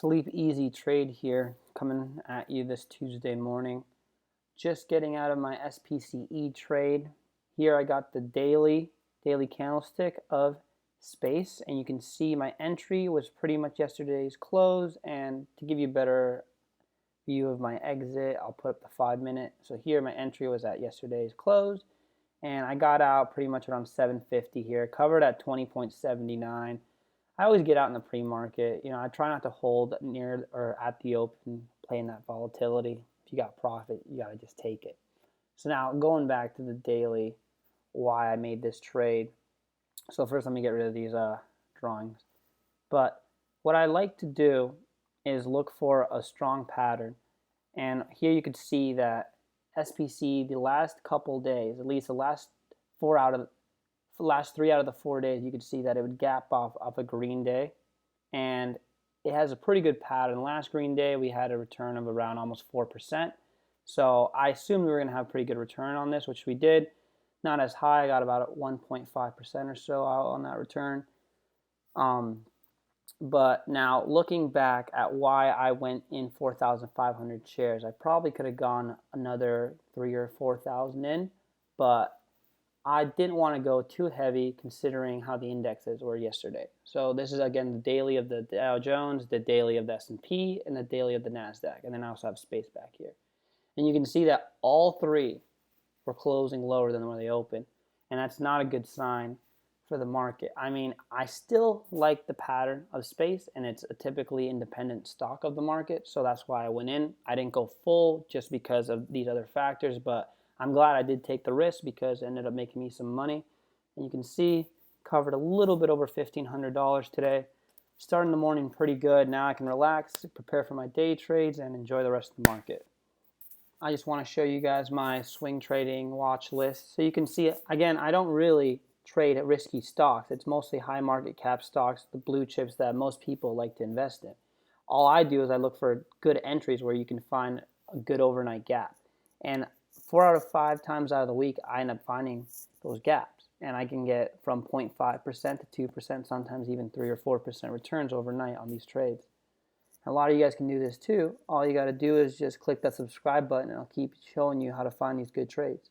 Sleep easy trade here coming at you this Tuesday morning. Just getting out of my SPCE trade. Here I got the daily candlestick of space, and you can see my entry was pretty much yesterday's close. And to give you a better view of my exit, I'll put up the 5-minute. So here my entry was at yesterday's close, and I got out pretty much around 750 here, covered at 20.79. I always get out in the pre-market. I try not to hold near or at the open, playing that volatility. If you got profit, you got to just take it. So now going back to the daily, why I made this trade. So first let me get rid of these drawings. But what I like to do is look for a strong pattern. And here you could see that SPC, the last couple days, at least the last 3 out of the 4 days, you could see that it would gap off of a green day, and it has a pretty good pattern. Last green day we had a return of around almost 4%, so I assumed we were going to have a pretty good return on this, which we did. Not as high, I got about 1.5% or so out on that return. But now looking back at why I went in 4,500 shares, I probably could have gone another 3,000 or 4,000 in, but I didn't want to go too heavy considering how the indexes were yesterday. So this is again the daily of the Dow Jones, the daily of the S&P, and the daily of the NASDAQ. And then I also have space back here. And you can see that all three were closing lower than where they opened. And that's not a good sign for the market. I mean, I still like the pattern of space, and it's a typically independent stock of the market. So that's why I went in. I didn't go full just because of these other factors, but I'm glad I did take the risk because it ended up making me some money. And you can see, covered a little bit over $1,500 today. Starting the morning pretty good. Now I can relax, prepare for my day trades, and enjoy the rest of the market. I just want to show you guys my swing trading watch list. So you can see, again, I don't really trade at risky stocks. It's mostly high market cap stocks, the blue chips that most people like to invest in. All I do is I look for good entries where you can find a good overnight gap. And 4 out of 5 times out of the week, I end up finding those gaps. And I can get from 0.5% to 2%, sometimes even 3 or 4% returns overnight on these trades. And a lot of you guys can do this too. All you got to do is just click that subscribe button, and I'll keep showing you how to find these good trades.